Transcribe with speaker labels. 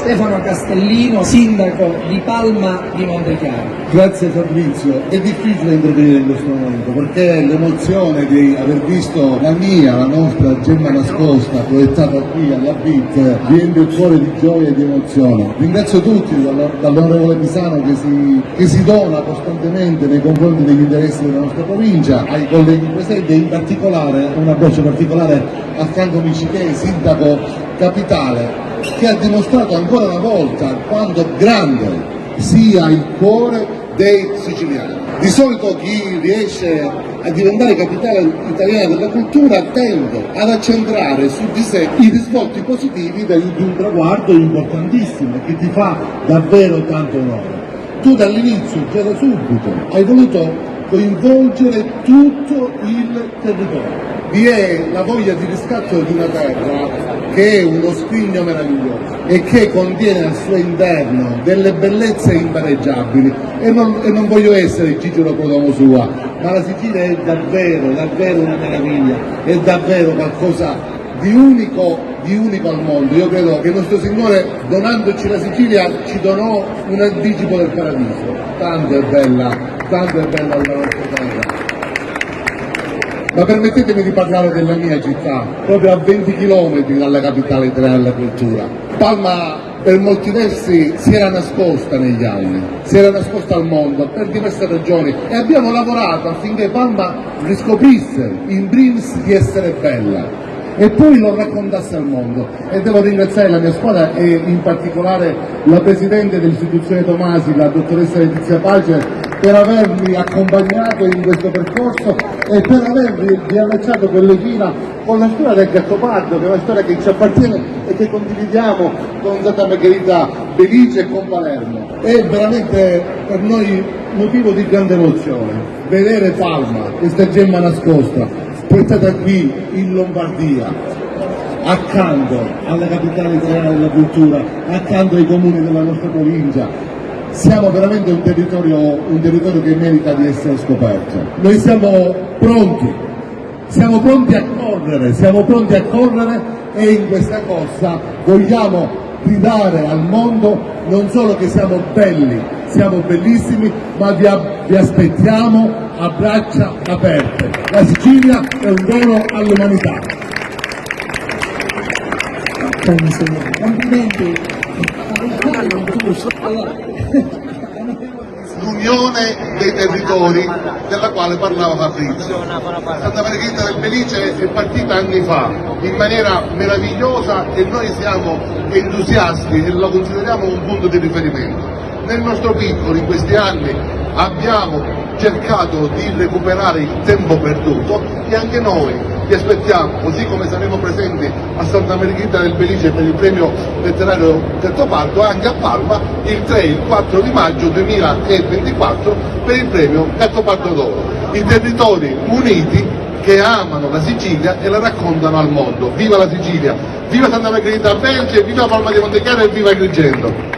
Speaker 1: Stefano Castellino, sindaco di Palma di Montechiaro.
Speaker 2: Grazie Fabrizio, è difficile intervenire in questo momento perché l'emozione di aver visto la nostra gemma nascosta proiettata qui alla BIT riempie il cuore di gioia e di emozione. Ringrazio tutti, dall'onorevole Pisano che si dona costantemente nei confronti degli interessi della nostra provincia, ai colleghi presenti e in particolare un abbraccio particolare a Franco Miccichè, sindaco capitale, che ha dimostrato ancora una volta quanto grande sia il cuore dei siciliani. Di solito chi riesce a diventare capitale italiana della cultura tende ad accentrare su di sé i risvolti positivi di un traguardo importantissimo che ti fa davvero tanto onore. Tu dall'inizio, già da subito, hai voluto coinvolgere tutto il territorio. Vi è la voglia di riscatto di una terra che è uno scrigno meraviglioso e che contiene al suo interno delle bellezze impareggiabili e non voglio essere Cicero Prodomo sua, ma la Sicilia è davvero, davvero una meraviglia, è davvero qualcosa di unico al mondo. Io credo che il nostro Signore, donandoci la Sicilia, ci donò un anticipo del paradiso. Tanto è bella la nostra terra. Ma permettetemi di parlare della mia città, proprio a 20 km dalla capitale italiana della cultura. Palma per molti versi si era nascosta negli anni, si era nascosta al mondo per diverse ragioni e abbiamo lavorato affinché Palma riscoprisse in primis di essere bella e poi lo raccontasse al mondo. E devo ringraziare la mia squadra e in particolare la Presidente dell'Istituzione Tomasi, la dottoressa Letizia Pace, per avermi accompagnato in questo percorso e per avermi riallacciato quelle fila con la storia del Gattopardo, che è una storia che ci appartiene e che condividiamo con Santa Margherita Belice e con Palermo. È veramente per noi motivo di grande emozione vedere Palma, questa gemma nascosta, portata qui in Lombardia, accanto alla capitale italiana della cultura, accanto ai comuni della nostra provincia. Siamo veramente un territorio che merita di essere scoperto. Noi siamo pronti a correre e in questa corsa vogliamo gridare al mondo non solo che siamo belli, siamo bellissimi, ma vi aspettiamo a braccia aperte. La Sicilia è un dono all'umanità.
Speaker 1: Complimenti.
Speaker 2: L'unione dei territori della quale parlava Fabrizio. Santa Margherita del Belice è partita anni fa in maniera meravigliosa e noi siamo entusiasti e lo consideriamo un punto di riferimento. Nel nostro piccolo in questi anni abbiamo cercato di recuperare il tempo perduto e anche noi vi aspettiamo, così come saremo presenti a Santa Margherita del Belice per il premio letterario Gattopardo, anche a Palma il 3 e il 4 di maggio 2024 per il premio Gattopardo d'Oro. I territori uniti che amano la Sicilia e la raccontano al mondo. Viva la Sicilia, viva Santa Margherita del Belice, viva Palma di Montechiaro e viva Agrigento.